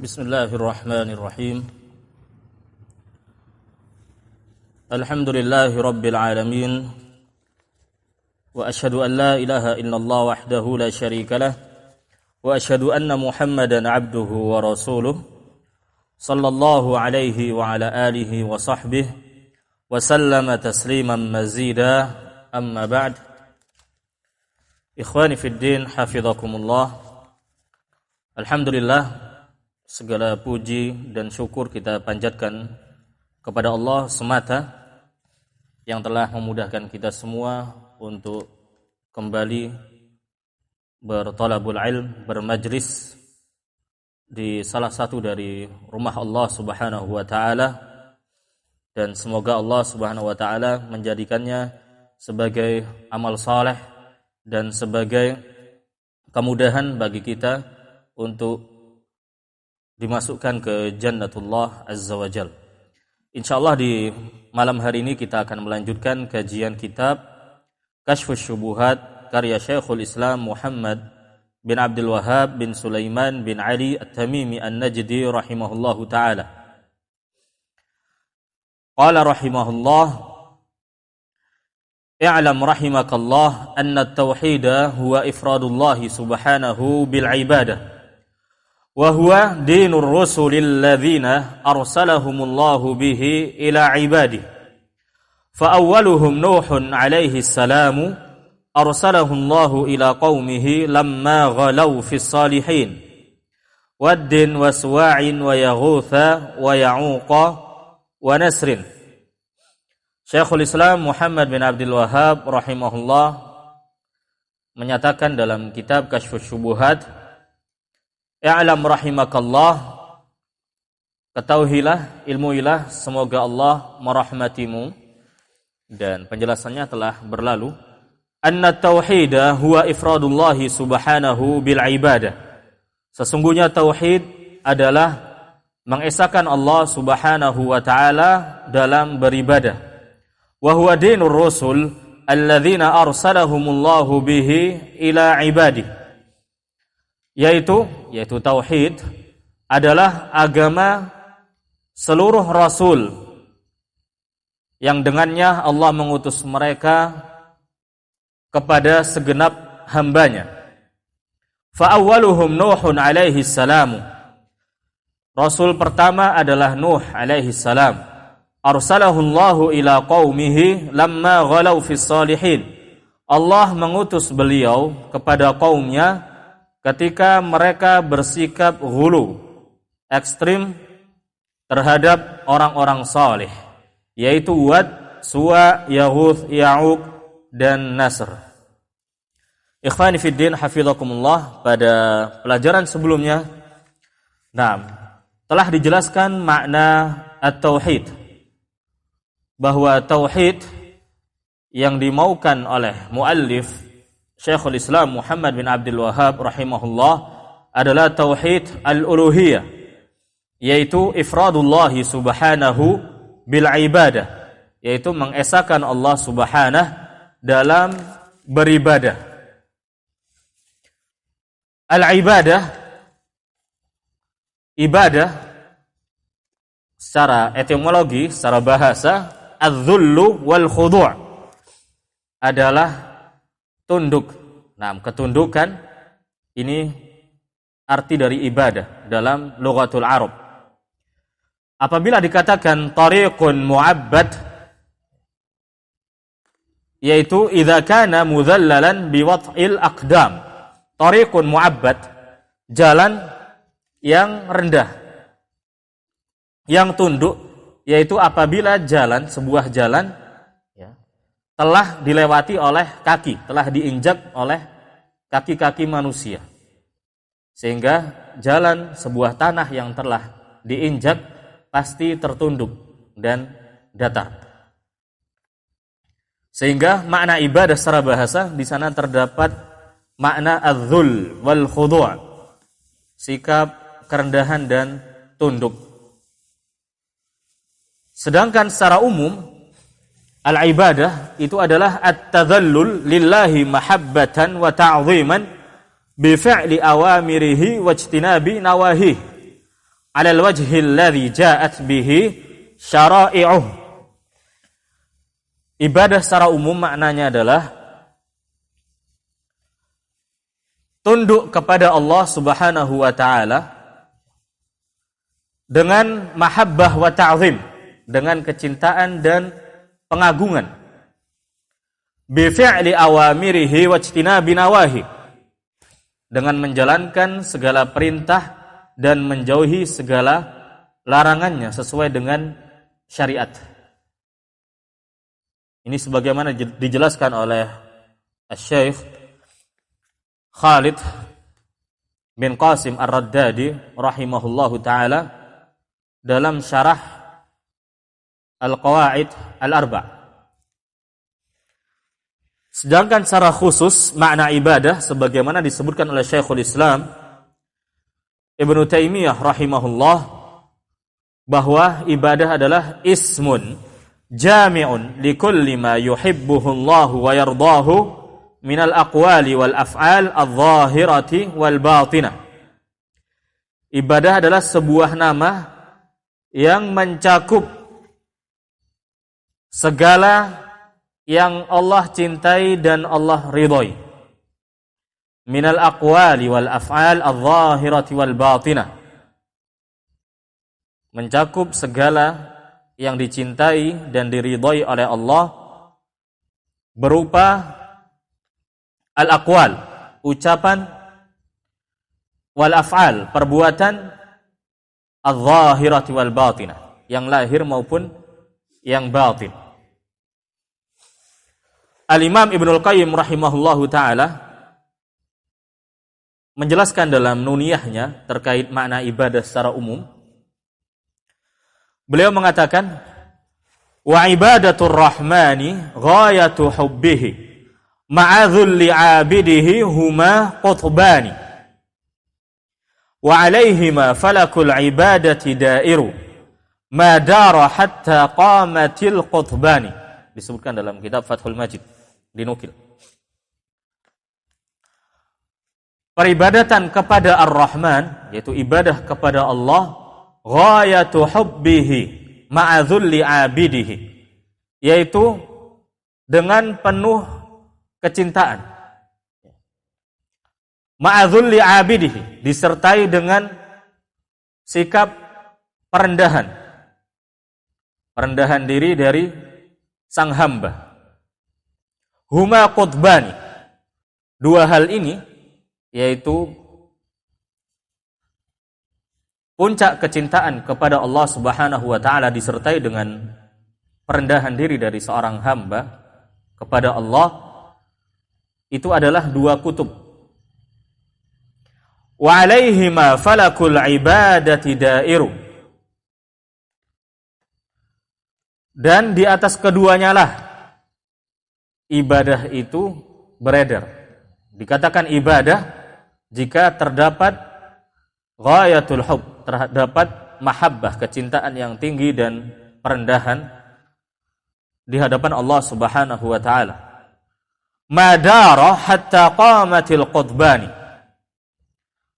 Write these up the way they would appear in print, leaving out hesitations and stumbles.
Bismillahirrahmanirrahim. Alhamdulillahi rabbil alamin. Wa asyhadu an la ilaha illallah wahdahu la syarika lah. Wa asyhadu anna Muhammadan abduhu wa rasuluh. Sallallahu alaihi wa ala alihi wa sahbihi wa sallama tasliman mazida. Amma ba'd. Ikhwani fid din, hafizakumullah. Alhamdulillah, segala puji dan syukur kita panjatkan kepada Allah semata yang telah memudahkan kita semua untuk kembali berthalabul ilm, bermajlis di salah satu dari rumah Allah Subhanahu wa taala, dan semoga Allah Subhanahu wa taala menjadikannya sebagai amal saleh dan sebagai kemudahan bagi kita untuk dimasukkan ke Jannatullah Azza wa Jal. InsyaAllah di malam hari ini kita akan melanjutkan kajian kitab Kashfus Syubuhat karya Syekhul Islam Muhammad bin Abdul Wahhab bin Sulaiman bin Ali At-Tamimi An-Najdi rahimahullahu ta'ala. Qala rahimahullah, i'lam rahimakallah anna at-tauhida huwa ifradullahi subhanahu bil ibadah wa huwa dinur rusulil ladzina arsalahumullahu bihi ila ibadihi. Fa awwaluhum Nuhun alaihi salamu arsalahullahu ila qaumihi lamma ghalaw fis salihin waddin wa suwa'in wa yaghutha wa ya'uqa wa nasrin. Syekhul Islam Muhammad bin Abdul Wahhab rahimahullah menyatakan dalam kitab Kashfus Syubuhat, i'lam rahimakallah, ketahuilah, ilmuilah, semoga Allah merahmatimu. Dan penjelasannya telah berlalu. Anna tauhida huwa ifradullahi subhanahu bil ibadah. Sesungguhnya tauhid adalah mengesahkan Allah Subhanahu wa taala dalam beribadah. Wa huwa dinur rusul alladzina arsalahumullahu bihi ila ibadihi. Yaitu tauhid adalah agama seluruh rasul yang dengannya Allah mengutus mereka kepada segenap hambanya. Fa awwaluhum Nuhun alaihi salamu. Rasul pertama adalah Nuh alaihi salam. Arsalahullahu ila qaumihi lamma ghalaw fis salihin. Allah mengutus beliau kepada kaumnya ketika mereka bersikap ghulu, ekstrim terhadap orang-orang saleh, yaitu Wad, Suwa, Yaghuth, Ya'uq, dan Nasr. Ikhwani fiddin, hafizakumullah, pada pelajaran sebelumnya, telah dijelaskan makna at-tauhid, bahwa tauhid yang dimaukan oleh muallif Syekhul Islam Muhammad bin Abdul Wahhab rahimahullah adalah tauhid al-uluhiyah, yaitu ifradullahi subhanahu bil ibadah, yaitu mengesahkan Allah subhanahu dalam beribadah. Al-ibadah, ibadah secara etimologi, secara bahasa, adz-dzullu wal khudu' adalah tunduk. Ketundukan ini arti dari ibadah dalam lughatul Arab. Apabila dikatakan tariqun mu'abbad, yaitu idza kana mudhallalan biwad'il aqdam. Tariqun mu'abbad, jalan yang rendah, yang tunduk, yaitu apabila jalan, sebuah jalan telah dilewati oleh kaki, telah diinjak oleh kaki-kaki manusia. Sehingga jalan sebuah tanah yang telah diinjak pasti tertunduk dan datar. Sehingga makna ibadah secara bahasa di sana terdapat makna adz-dzul wal khudu', sikap kerendahan dan tunduk. Sedangkan secara umum al-ibadah itu adalah at-tadhallul lillahi mahabbatan wa ta'ziman bi fi'li awamirihi wa ijtinabi nawahi 'alal wajhi alladhi ja'at bihi syara'i'uh. Ibadah secara umum maknanya adalah tunduk kepada Allah Subhanahu wa taala dengan mahabbah wa ta'zim, dengan kecintaan dan pengagungan. Bi fi'li awamirihi wa ijtinabi nawahi, dengan menjalankan segala perintah dan menjauhi segala larangannya sesuai dengan syariat. Ini sebagaimana dijelaskan oleh Syekh Khalid bin Qasim Ar-Raddadi rahimahullahu taala dalam syarah Al-Qawaid Al-Arba'. Sedangkan secara khusus makna ibadah sebagaimana disebutkan oleh Syekhul Islam Ibnu Taimiyah rahimahullah, bahwa ibadah adalah ismun jami'un likulli ma yuhibbuhu Allah wa yardahu minal aqwali wal af'al adh-dhahirati wal batinah. Ibadah adalah sebuah nama yang mencakup segala yang Allah cintai dan Allah ridhoi. Minal aqwali wal af'al adh-dhahirati wal batinah. Mencakup segala yang dicintai dan diridhoi oleh Allah berupa al-aqwal, ucapan, wal af'al, perbuatan, adh-dhahirati wal batinah, yang lahir maupun yang batin. Al-Imam Ibnul Qayyim rahimahullahu ta'ala menjelaskan dalam nuniyahnya terkait makna ibadah secara umum. Beliau mengatakan, wa ibadatur rahmani ghayatu hubbihi ma'a dhulli 'abidihi huma qutbani wa 'alaihima falakul ibadati da'iru ma dara hatta qamatil qutbani. Disebutkan dalam kitab Fathul Majid, dinukil. Peribadatan kepada Ar-Rahman, yaitu ibadah kepada Allah, ghayatu hubbihi ma'a dhulli 'abidihi, yaitu dengan penuh kecintaan. Ma'a dhulli 'abidihi, disertai dengan sikap perendahan. Perendahan diri dari sang hamba. Huma qutbani. Dua hal ini, yaitu puncak kecintaan kepada Allah Subhanahu wa taala disertai dengan perendahan diri dari seorang hamba kepada Allah, itu adalah dua kutub. Wa 'alaihima falakul ibadati da'iru. Dan di atas keduanya lah ibadah itu beredar. Dikatakan ibadah jika terdapat ghayatul hub, terdapat mahabbah, kecintaan yang tinggi dan perendahan di hadapan Allah Subhanahu wa taala. Madara hatta qamatil qutbani.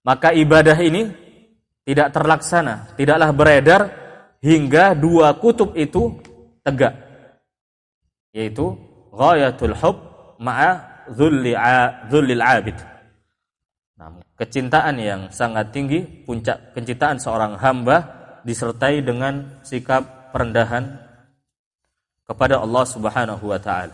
Maka ibadah ini tidak terlaksana, tidaklah beredar hingga dua kutub itu tegak, yaitu ghayatul hub ma'a dhullil 'abid. Nah, kecintaan yang sangat tinggi, puncak kecintaan seorang hamba disertai dengan sikap perendahan kepada Allah Subhanahu wa taala.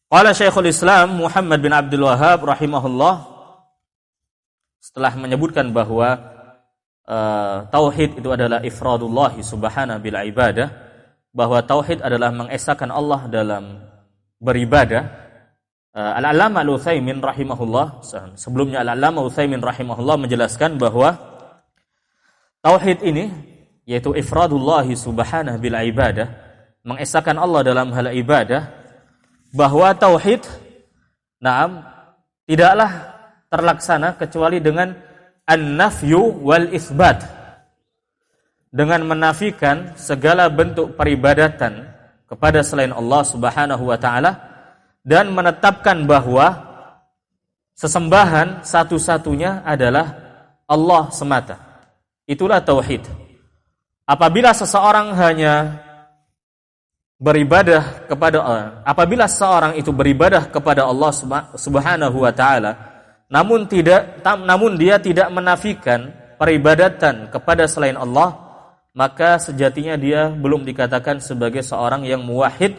Qala Syekhul Islam Muhammad bin Abdul Wahhab rahimahullah, setelah menyebutkan bahwa tauhid itu adalah ifradullah subhanahu bil ibadah, bahwa tauhid adalah mengesahkan Allah dalam beribadah. Al-Allamah Al-Utsaimin rahimahullah, sebelumnya Al-Allamah Al-Utsaimin rahimahullah menjelaskan bahwa tauhid ini, yaitu ifradullah subhanahu bil ibadah, mengesahkan Allah dalam hal ibadah, bahwa tauhid tidaklah terlaksana kecuali dengan an-nafyu wal isbat, dengan menafikan segala bentuk peribadatan kepada selain Allah Subhanahu wa taala dan menetapkan bahwa sesembahan satu-satunya adalah Allah semata. Itulah tauhid. Apabila seseorang apabila seseorang itu beribadah kepada Allah Subhanahu wa taala, namun dia tidak menafikan peribadatan kepada selain Allah, maka sejatinya dia belum dikatakan sebagai seorang yang muwahhid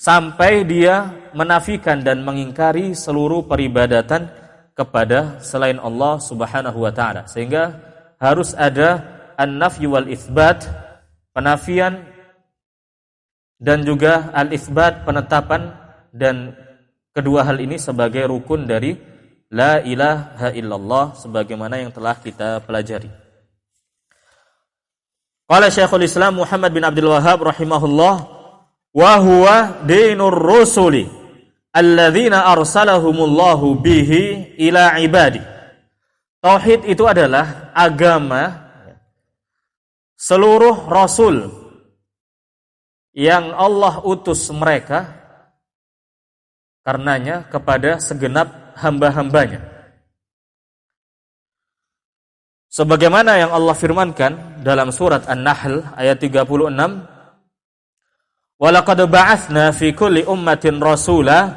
sampai dia menafikan dan mengingkari seluruh peribadatan kepada selain Allah Subhanahu wa taala. Sehingga harus ada an-nafy wal itsbat, penafian dan juga al-itsbat, penetapan, dan kedua hal ini sebagai rukun dari la ilaha illallah sebagaimana yang telah kita pelajari. Qala Syekhul Islam Muhammad bin Abdul Wahhab rahimahullah, wa huwa dinur rusuli alladzina arsalahumullahu bihi ila ibadi. Tauhid itu adalah agama seluruh rasul yang Allah utus mereka karenanya kepada segenap hamba-hambanya. Sebagaimana yang Allah firmankan dalam surat An-Nahl ayat 36, "Walaqad ba'atsna fi kulli ummatin rasula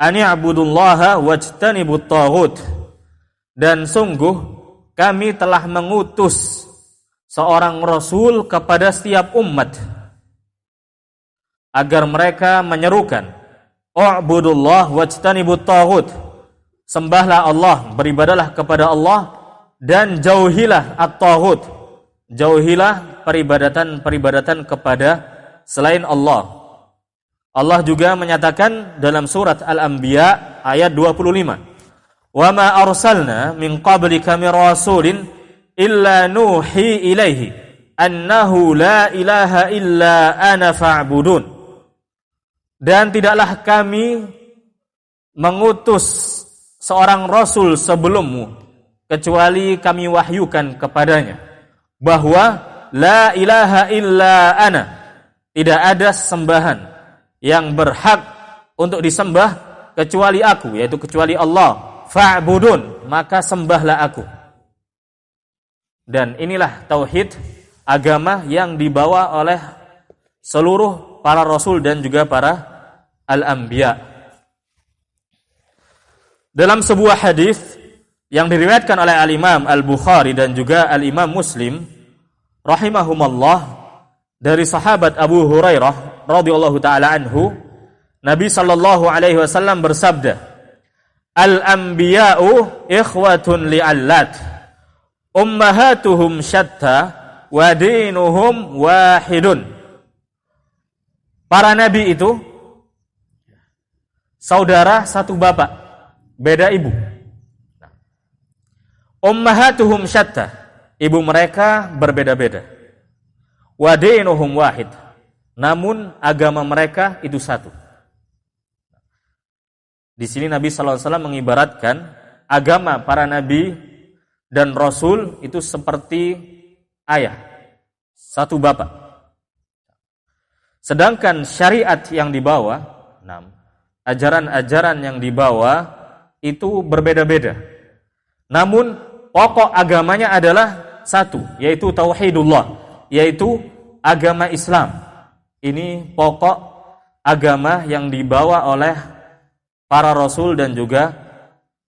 an i'budullaha wajtanibut taghut." Dan sungguh kami telah mengutus seorang rasul kepada setiap umat agar mereka menyerukan u'budullah wajtanibut taghut, sembahlah Allah, beribadalah kepada Allah, dan jauhilah at-taghut, jauhilah peribadatan kepada selain Allah. Allah juga menyatakan dalam surat Al-Anbiya ayat 25, "Wa ma arsalna min qablika min rasulin illa nuhi ilaihi annahu la ilaha illa ana fa'budun." Dan tidaklah kami mengutus seorang rasul sebelummu kecuali kami wahyukan kepadanya bahwa la ilaha illa ana, tidak ada sembahan yang berhak untuk disembah kecuali aku, yaitu kecuali Allah. Fa'budun, maka sembahlah aku. Dan inilah tauhid, agama yang dibawa oleh seluruh para rasul dan juga para al-anbiya. Dalam sebuah hadis yang diriwayatkan oleh al-Imam Al-Bukhari dan juga al-Imam Muslim rahimahumallah dari sahabat Abu Hurairah radhiyallahu taala anhu, Nabi sallallahu alaihi wasallam bersabda, "Al-anbiya'u ikhwatun li'allat, ummahatuhum syatta wa dinuhum wahidun." Para nabi itu saudara satu bapak, beda ibu. Ummahatuhum syatta, ibu mereka berbeda-beda. Wa dinuhum wahid, namun agama mereka itu satu. Di sini Nabi sallallahu alaihi wasallam mengibaratkan agama para nabi dan rasul itu seperti ayah, satu bapak. Sedangkan syariat yang dibawa, ajaran-ajaran yang dibawa itu berbeda-beda. Namun pokok agamanya adalah satu, yaitu tauhidullah, yaitu agama Islam. Ini pokok agama yang dibawa oleh para rasul dan juga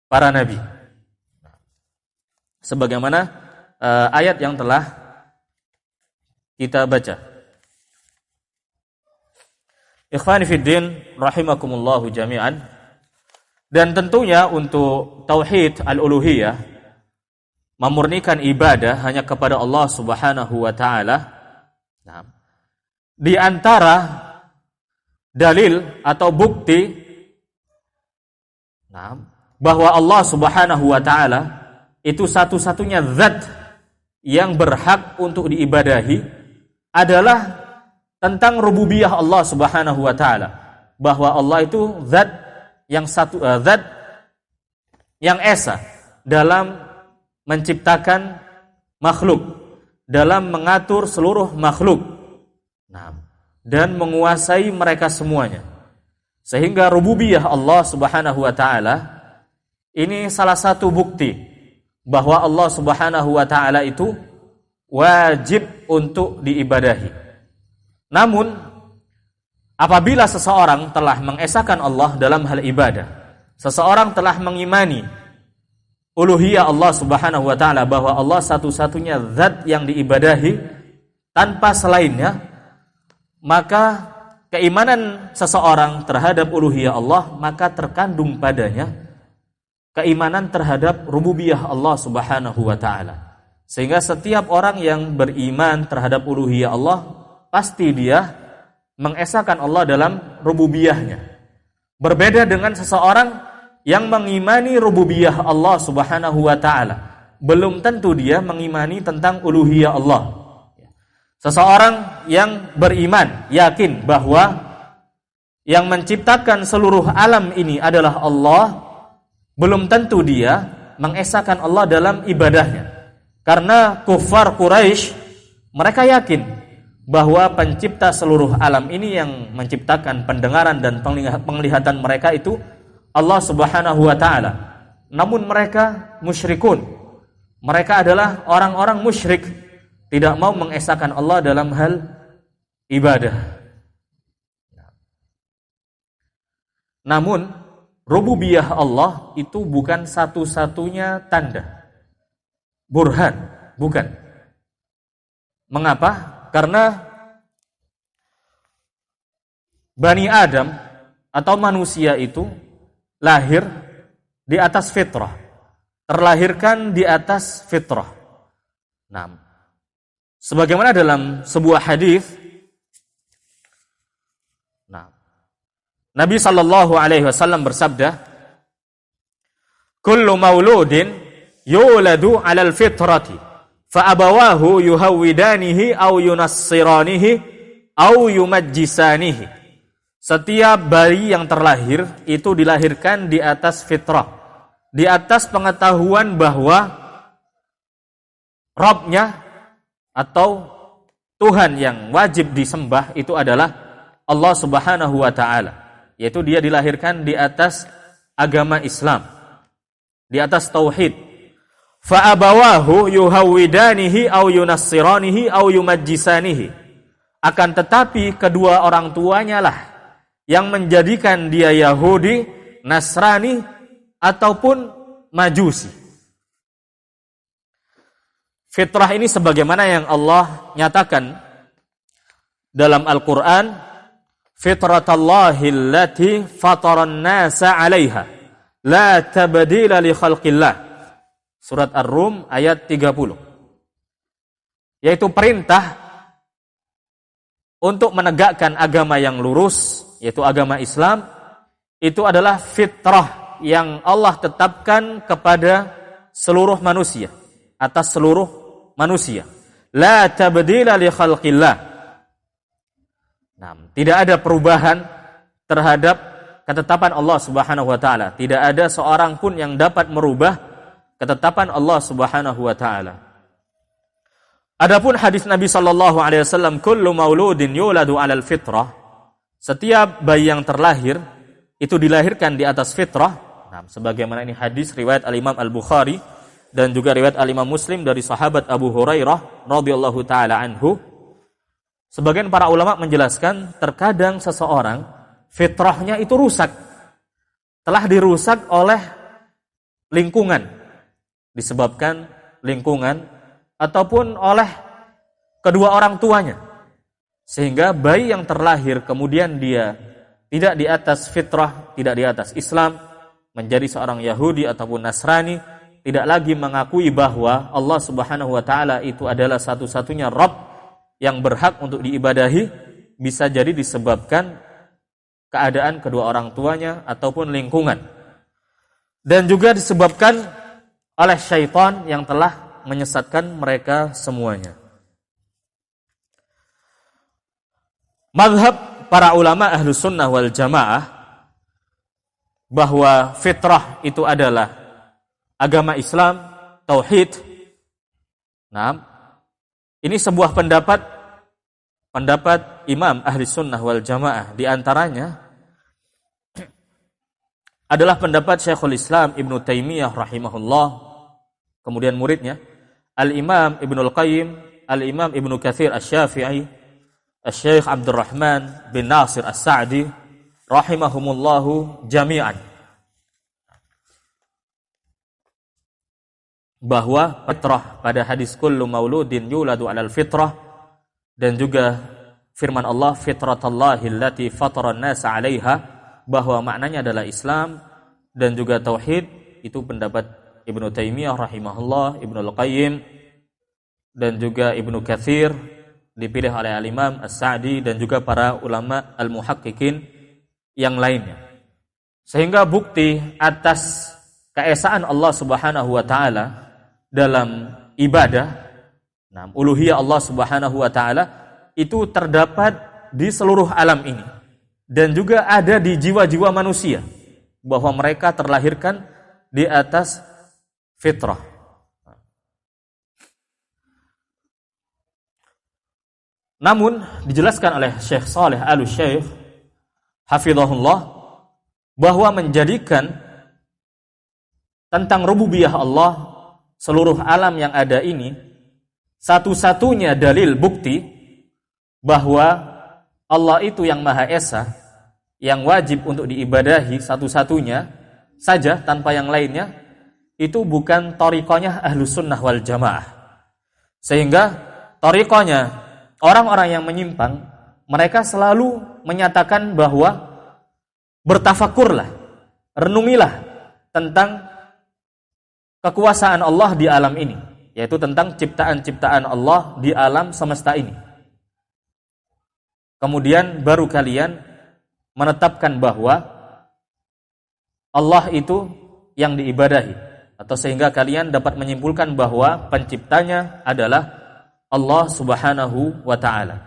para nabi. Sebagaimana ayat yang telah kita baca. Ikhwani fiddin rahimakumullahu jami'an. Dan tentunya untuk tauhid al-uluhiyah, memurnikan ibadah hanya kepada Allah Subhanahu wa taala. Di antara dalil atau bukti bahwa Allah Subhanahu wa taala itu satu-satunya zat yang berhak untuk diibadahi adalah tentang rububiyah Allah Subhanahu wa taala, bahwa Allah itu zat yang satu, zat yang esa dalam menciptakan makhluk, dalam mengatur seluruh makhluk, dan menguasai mereka semuanya. Sehingga rububiyah Allah Subhanahu wa taala ini salah satu bukti bahwa Allah Subhanahu wa taala itu wajib untuk diibadahi. Namun apabila seseorang telah mengesahkan Allah dalam hal ibadah, seseorang telah mengimani uluhiyah Allah Subhanahu wa taala, bahwa Allah satu-satunya zat yang diibadahi tanpa selainnya, maka keimanan seseorang terhadap uluhiyah Allah maka terkandung padanya keimanan terhadap rububiyah Allah Subhanahu wa taala. Sehingga setiap orang yang beriman terhadap uluhiyah Allah, pasti dia mengesahkan Allah dalam rububiyahnya. Berbeda dengan seseorang yang mengimani rububiyah Allah Subhanahu wa taala, belum tentu dia mengimani tentang uluhiyah Allah. Seseorang yang beriman, yakin bahwa yang menciptakan seluruh alam ini adalah Allah, belum tentu dia mengesahkan Allah dalam ibadahnya. Karena kufar Quraisy, mereka yakin bahwa pencipta seluruh alam ini, yang menciptakan pendengaran dan penglihatan mereka itu Allah Subhanahu wa taala. Namun mereka musyrikun. Mereka adalah orang-orang musyrik, tidak mau mengesahkan Allah dalam hal ibadah. Namun rububiyah Allah itu bukan satu-satunya tanda, burhan, bukan. Mengapa? Karena Bani Adam atau manusia itu lahir di atas fitrah, terlahirkan di atas fitrah. Nah, sebagaimana dalam sebuah hadis, Nabi sallallahu alaihi wasallam bersabda, "Kullu mauludin yuladu 'alal fitrati, fa abawahu yuhawwidanihi aw yunassiranihi aw yumajjisanihi." Setiap bayi yang terlahir itu dilahirkan di atas fitrah, di atas pengetahuan bahwa Rabb-nya atau Tuhan yang wajib disembah itu adalah Allah Subhanahu wa taala, yaitu dia dilahirkan di atas agama Islam, di atas tauhid. Fa abawahu yuhawwidanihi aw yunassiranihi aw yumajjisanihi. Akan tetapi kedua orang tuanya lah yang menjadikan dia Yahudi, Nasrani, ataupun Majusi. Fitrah ini sebagaimana yang Allah nyatakan dalam Al-Quran, fitratallahi allati fataran nasa 'alaiha la tabdila li khalqillah. Surat Ar-Rum ayat 30. Yaitu perintah untuk menegakkan agama yang lurus, yaitu agama Islam, itu adalah fitrah yang Allah tetapkan kepada seluruh manusia, atas seluruh manusia. La tabdila li khalqillah. Nah, tidak ada perubahan terhadap ketetapan Allah Subhanahu wa taala. Tidak ada seorang pun yang dapat merubah ketetapan Allah Subhanahu wa taala. Adapun hadis Nabi sallallahu alaihi wasallam, kullu mauludin yuladu 'alal fitrah, setiap bayi yang terlahir itu dilahirkan di atas fitrah. Nah, sebagaimana ini hadis riwayat Al-Imam Al-Bukhari dan juga riwayat Al-Imam Muslim dari sahabat Abu Hurairah radhiyallahu taala anhu. Sebagian para ulama menjelaskan, terkadang seseorang fitrahnya itu rusak, telah dirusak oleh lingkungan, disebabkan lingkungan ataupun oleh kedua orang tuanya, sehingga bayi yang terlahir kemudian dia tidak di atas fitrah, tidak di atas Islam, menjadi seorang Yahudi ataupun Nasrani, tidak lagi mengakui bahwa Allah Subhanahu wa taala itu adalah satu-satunya Rabb yang berhak untuk diibadahi, bisa jadi disebabkan keadaan kedua orang tuanya ataupun lingkungan. Dan juga disebabkan oleh syaitan yang telah menyesatkan mereka semuanya. Mazhab para ulama Ahlus Sunnah wal Jamaah bahwa fitrah itu adalah agama Islam, tauhid. Nah, ini sebuah pendapat Imam Ahlus Sunnah wal Jamaah. Di antaranya adalah pendapat Syekhul Islam Ibnu Taimiyah rahimahullah, kemudian muridnya Al-Imam Ibnul Qayyim, Al-Imam Ibnu Katsir Asy-Syafi'i, Asy-Syaikh Abdurrahman bin Nasir As-Sa'di rahimahumullahu jami'an, bahwa fitrah pada hadis kullu mauludin yuladu 'alal fitrah, dan juga firman Allah fitratallahi allati fatara an-nasa 'alaiha, bahwa maknanya adalah Islam dan juga tauhid. Itu pendapat Ibnu Taimiyah rahimahullah, Ibnul Qayyim, dan juga Ibnu Katsir, dipilih oleh Al-Imam As-Sa'di, dan juga para ulama al-muhaqqiqin yang lainnya. Sehingga bukti atas keesaan Allah Subhanahu wa taala dalam ibadah, uluhiyah Allah Subhanahu wa taala itu terdapat di seluruh alam ini, dan juga ada di jiwa-jiwa manusia, bahwa mereka terlahirkan di atas fitrah. Namun dijelaskan oleh Syekh Shalih Al-Syekh hafizahullah, bahwa menjadikan tentang rububiyah Allah seluruh alam yang ada ini satu-satunya dalil bukti bahwa Allah itu yang Maha Esa, yang wajib untuk diibadahi satu-satunya saja tanpa yang lainnya, itu bukan thariqahnya Ahlus Sunnah wal Jamaah. Sehingga thariqahnya orang-orang yang menyimpang, mereka selalu menyatakan bahwa bertafakurlah, renungilah tentang kekuasaan Allah di alam ini, yaitu tentang ciptaan-ciptaan Allah di alam semesta ini. Kemudian baru kalian menetapkan bahwa Allah itu yang diibadahi, atau sehingga kalian dapat menyimpulkan bahwa penciptanya adalah Allah Subhanahu wa taala.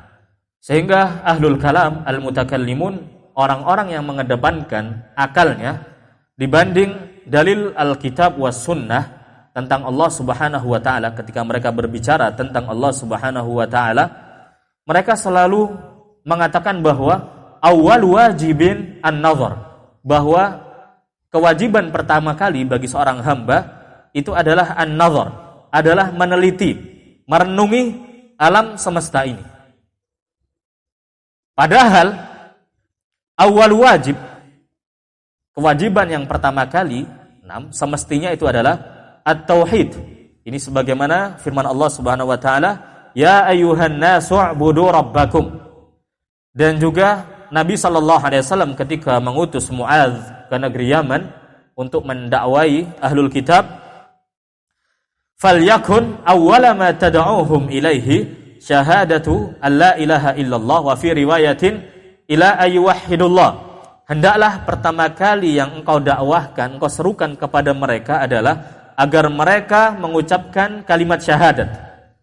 Sehingga ahlul kalam al-mutakallimun, orang-orang yang mengedepankan akalnya dibanding dalil Alkitab was sunnah tentang Allah Subhanahu wa taala, ketika mereka berbicara tentang Allah Subhanahu wa taala, mereka selalu mengatakan bahwa awal wajibin an-nazar, bahwa kewajiban pertama kali bagi seorang hamba itu adalah an-nazar, adalah meneliti, merenungi alam semesta ini. Padahal awal wajib, kewajiban yang pertama kali, semestinya itu adalah at-tauhid. Ini sebagaimana firman Allah Subhanahu wa taala, ya ayyuhan nasu u'budu rabbakum. Dan juga Nabi SAW ketika mengutus Mu'adz ke negeri Yaman untuk mendakwai ahlul kitab, falyakun awwala ma tad'uuhum ilaihi syahadatu alla ilaha illallah, wa fi riwayatin ila ayyuhidullah. Hendaklah pertama kali yang engkau dakwahkan, engkau serukan kepada mereka adalah agar mereka mengucapkan kalimat syahadat,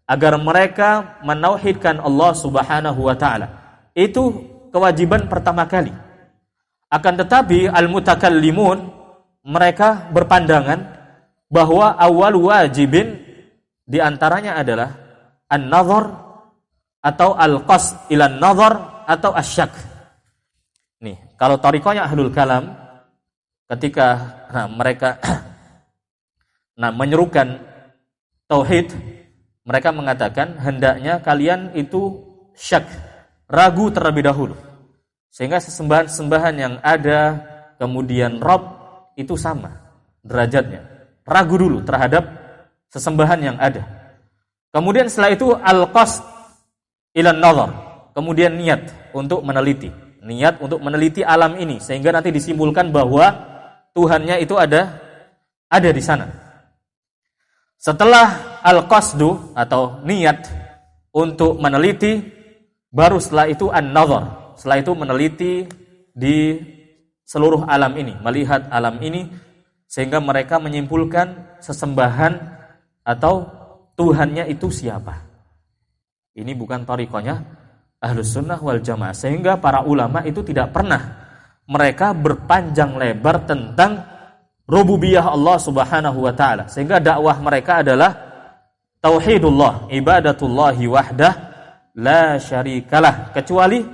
agar mereka menauhidkan Allah Subhanahu wa taala. Itu kewajiban pertama kali. Akan tetapi al-mutakallimun, mereka berpandangan bahwa awal wajibin diantaranya adalah an-nazar atau al-qasd ila an-nazar atau asyak. Nih, kalau thariqahnya ahlul kalam, ketika mereka menyerukan tauhid, mereka mengatakan hendaknya kalian itu syak, ragu terlebih dahulu, sehingga sesembahan-sembahan yang ada kemudian Rabb itu sama derajatnya. Ragu dulu terhadap sesembahan yang ada. Kemudian setelah itu al-qasd ila an-nazar, kemudian niat untuk meneliti, niat untuk meneliti alam ini, sehingga nanti disimpulkan bahwa Tuhannya itu ada di sana. Setelah al-qasdu atau niat untuk meneliti, baru setelah itu an-nazar, setelah itu meneliti di seluruh alam ini, melihat alam ini, sehingga mereka menyimpulkan sesembahan atau Tuhannya itu siapa. Ini bukan thariqahnya Ahlus Sunnah wal Jamaah. Sehingga para ulama itu tidak pernah mereka berpanjang lebar tentang rububiyah Allah Subhanahu wa taala. Sehingga dakwah mereka adalah tauhidullah, ibadatullahi wahdah la syarikalah. Kecuali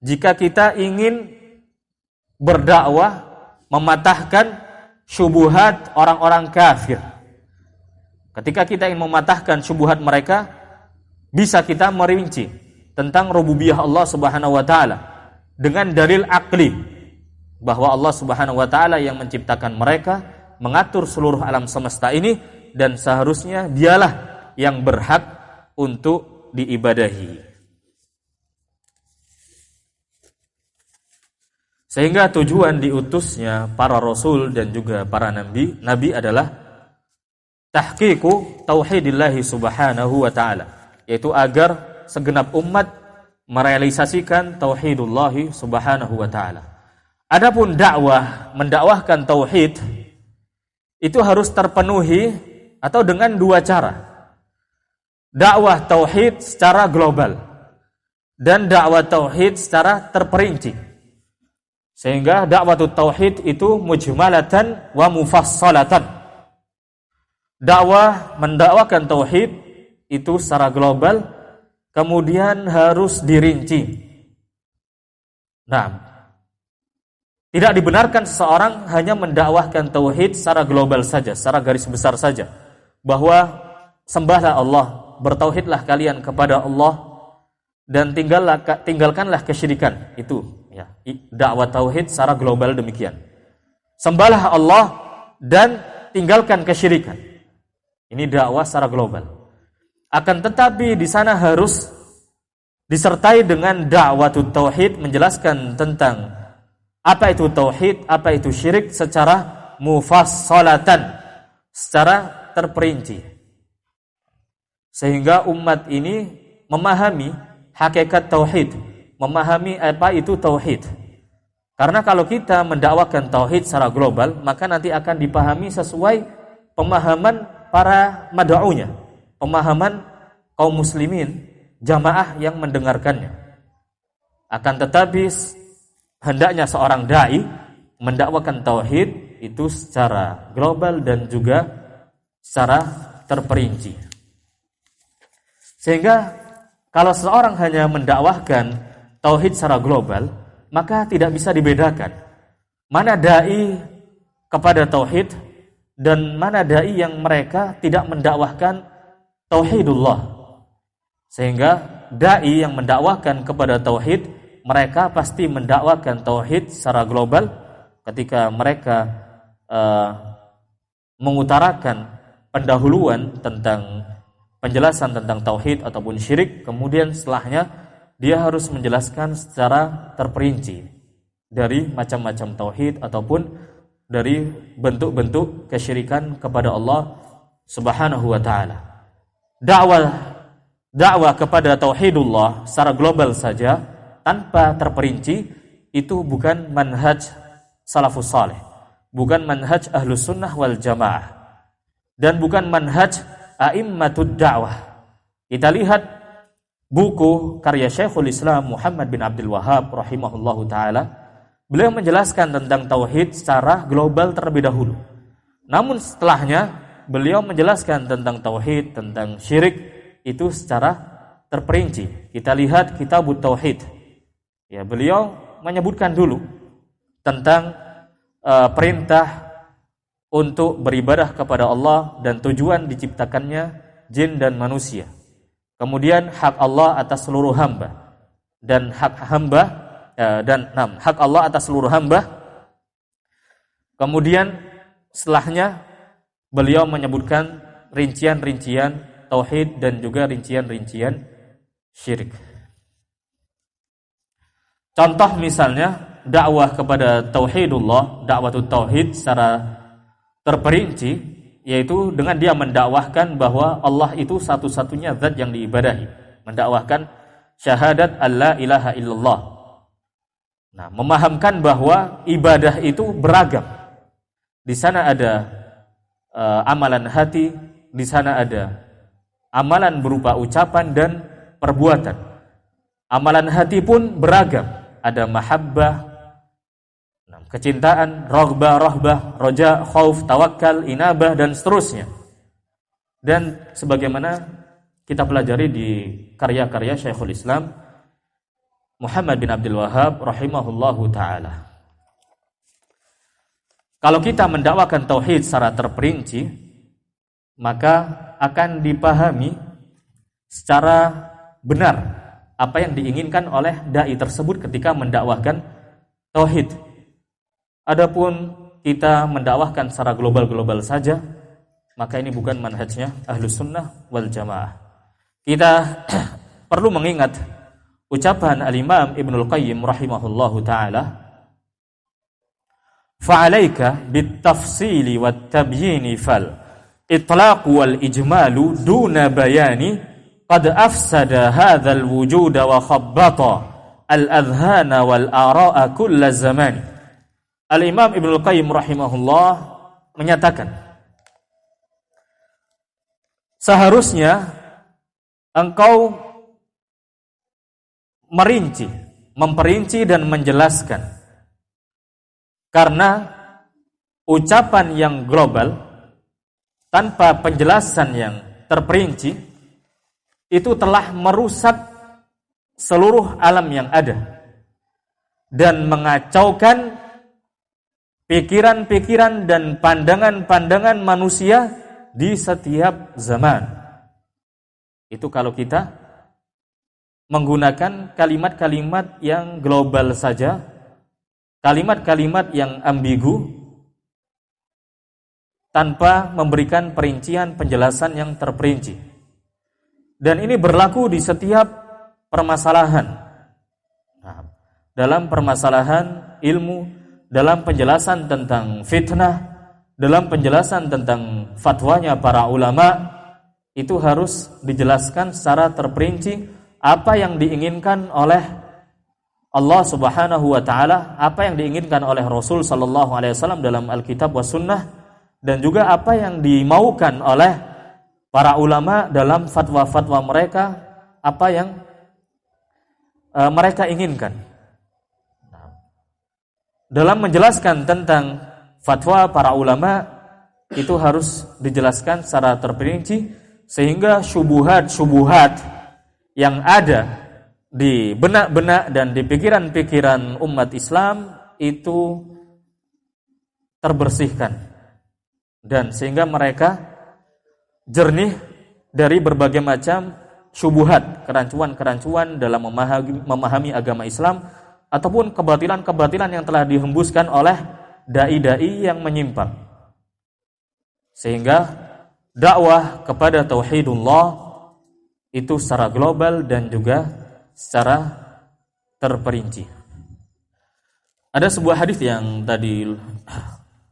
jika kita ingin berdakwah mematahkan syubhat orang-orang kafir. Ketika kita ingin mematahkan syubhat mereka, bisa kita merinci tentang rububiyah Allah Subhanahu wa taala dengan dalil akli bahwa Allah Subhanahu wa taala yang menciptakan mereka, mengatur seluruh alam semesta ini, dan seharusnya dialah yang berhak untuk diibadahi. Sehingga tujuan diutusnya para rasul dan juga para nabi adalah tahqiqu tauhidillahi subhanahu wa ta'ala, yaitu agar segenap umat merealisasikan tauhidullahi subhanahu wa ta'ala. Adapun mendakwahkan tauhid itu harus terpenuhi atau dengan dua cara. Dakwah tauhid secara global dan dakwah tauhid secara terperinci. Sehingga dakwah tauhid itu mujmalatan wa mufassalatan. Mendakwakan tauhid itu secara global, kemudian harus dirinci. Nah, tidak dibenarkan seseorang hanya mendakwahkan tauhid secara global saja, secara garis besar saja, bahwa sembahlah Allah, bertauhidlah kalian kepada Allah, dan tinggalkanlah kesyirikan. Itu ya, dakwah tauhid secara global demikian. Sembahlah Allah dan tinggalkan kesyirikan. Ini dakwah secara global. Akan tetapi di sana harus disertai dengan dakwah tauhid, menjelaskan tentang apa itu tauhid, apa itu syirik secara mufassalatan, secara terperinci. Sehingga umat ini memahami hakikat tauhid, memahami apa itu tauhid. Karena kalau kita mendakwakan tauhid secara global, maka nanti akan dipahami sesuai pemahaman para mad'unya, pemahaman kaum muslimin, jamaah yang mendengarkannya. Akan tetapi hendaknya seorang dai mendakwakan tauhid itu secara global dan juga secara terperinci. Sehingga kalau seorang hanya mendakwahkan tauhid secara global, maka tidak bisa dibedakan mana dai kepada tauhid dan mana dai yang mereka tidak mendakwahkan tauhidullah. Sehingga dai yang mendakwahkan kepada tauhid, mereka pasti mendakwakan tauhid secara global ketika mereka mengutarakan pendahuluan tentang penjelasan tentang tauhid ataupun syirik, kemudian setelahnya dia harus menjelaskan secara terperinci dari macam-macam tauhid ataupun dari bentuk-bentuk kesyirikan kepada Allah Subhanahu wa taala. Dakwah kepada tauhidullah secara global saja tanpa terperinci itu bukan manhaj salafus salih, bukan manhaj ahlus sunnah wal jamaah, dan bukan manhaj a'immatud da'wah. Kita lihat buku karya Syekhul Islam Muhammad bin Abdul Wahhab rahimahullahu taala. Beliau menjelaskan tentang tauhid secara global terlebih dahulu. Namun setelahnya beliau menjelaskan tentang tauhid, tentang syirik itu secara terperinci. Kita lihat Kitabut Tauhid. Ya, beliau menyebutkan dulu tentang perintah untuk beribadah kepada Allah dan tujuan diciptakannya jin dan manusia. Kemudian hak Allah atas seluruh hamba dan hak Allah atas seluruh hamba. Kemudian setelahnya beliau menyebutkan rincian-rincian tauhid dan juga rincian-rincian syirik. Contoh misalnya dakwah kepada tauhidullah, dakwatut tauhid secara terperinci, yaitu dengan dia mendakwahkan bahwa Allah itu satu-satunya zat yang diibadahi, mendakwahkan syahadat alla ilaha illallah. Nah, memahamkan bahwa ibadah itu beragam. Di sana ada amalan hati, di sana ada amalan berupa ucapan dan perbuatan. Amalan hati pun beragam, ada mahabbah, kecintaan, raghbah, rahbah, roja, khauf, tawakal, inabah, dan seterusnya. Dan sebagaimana kita pelajari di karya-karya Syekhul Islam Muhammad bin Abdul Wahhab rahimahullahu ta'ala. Kalau kita mendakwakan tauhid secara terperinci, maka akan dipahami secara benar apa yang diinginkan oleh dai tersebut ketika mendakwahkan tauhid. Adapun kita mendakwahkan secara global-global saja, maka ini bukan manhajnya Ahlus Sunnah wal Jamaah. Kita perlu mengingat ucapan Al-Imam Ibnul Qayyim rahimahullahu ta'ala, fa'alaika bit-tafsili wat-tabyini fal itlaq wal ijmalu duna bayani qad afsada hadzal wujuda wa khabbata al-adhhana wal ara'a kulla zaman. Al-Imam Ibnul Qayyim rahimahullah menyatakan, seharusnya engkau memperinci dan menjelaskan, karena ucapan yang global tanpa penjelasan yang terperinci itu telah merusak seluruh alam yang ada dan mengacaukan pikiran-pikiran dan pandangan-pandangan manusia di setiap zaman. Itu kalau kita menggunakan kalimat-kalimat yang global saja, kalimat-kalimat yang ambigu, tanpa memberikan perincian penjelasan yang terperinci. Dan ini berlaku di setiap permasalahan. Nah, dalam permasalahan ilmu, dalam penjelasan tentang fitnah, dalam penjelasan tentang fatwanya para ulama, itu harus dijelaskan secara terperinci apa yang diinginkan oleh Allah Subhanahu wa taala, apa yang diinginkan oleh Rasul sallallahu alaihi wasallam dalam Alkitab was Sunnah, dan juga apa yang dimaukan oleh para ulama dalam fatwa-fatwa mereka, apa yang mereka inginkan. Dalam menjelaskan tentang fatwa para ulama itu harus dijelaskan secara terperinci, sehingga syubuhat-syubuhat yang ada di benak-benak dan di pikiran-pikiran umat Islam itu terbersihkan, dan sehingga mereka jernih dari berbagai macam syubuhat, kerancuan-kerancuan dalam memahami agama Islam, ataupun kebatilan-kebatilan yang telah dihembuskan oleh dai-dai yang menyimpang. Sehingga dakwah kepada tauhidullah itu secara global dan juga secara terperinci. Ada sebuah hadis yang tadi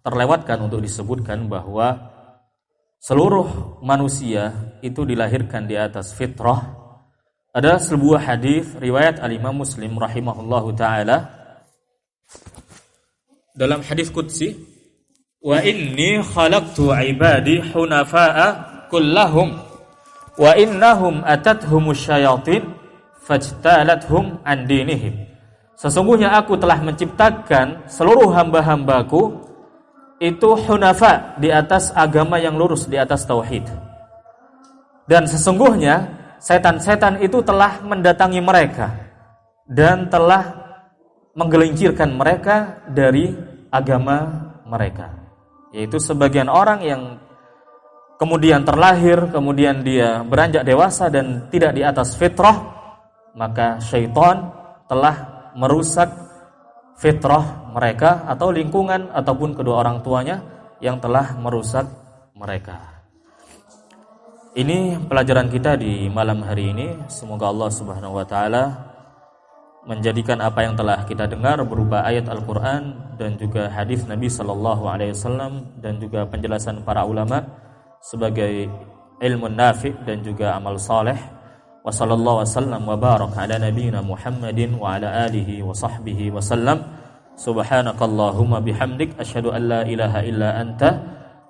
terlewatkan untuk disebutkan, bahwa seluruh manusia itu dilahirkan di atas fitrah. Ada sebuah hadis riwayat Al-Imam Muslim rahimahullahu taala, dalam hadis qudsi, wa inni khalaqtu ibadi hunafa'a kullahum wa innahum atathumus syayatin fajtalathum an dinihim. Sesungguhnya aku telah menciptakan seluruh hamba-hambaku itu hunafa, di atas agama yang lurus, di atas tauhid. Dan sesungguhnya setan-setan itu telah mendatangi mereka dan telah menggelincirkan mereka dari agama mereka. Yaitu sebagian orang yang kemudian terlahir, kemudian dia beranjak dewasa dan tidak di atas fitrah, maka syaitan telah merusak fitrah mereka, atau lingkungan ataupun kedua orang tuanya yang telah merusak mereka. Ini pelajaran kita di malam hari ini. Semoga Allah Subhanahu wa taala menjadikan apa yang telah kita dengar berupa ayat Al-Qur'an dan juga hadis Nabi sallallahu alaihi wasallam dan juga penjelasan para ulama sebagai ilmu nafi' dan juga amal saleh. Wa sallallahu wasallam wa baraka ala nabiyyina Muhammadin wa ala alihi wa sahbihi wasallam. Subhanakallahumma bihamdik asyhadu an la ilaha illa anta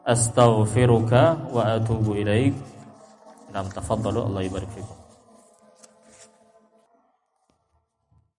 astaghfiruka wa atubu ilaik. Nam tafaddalu, Allah yubarik fikum.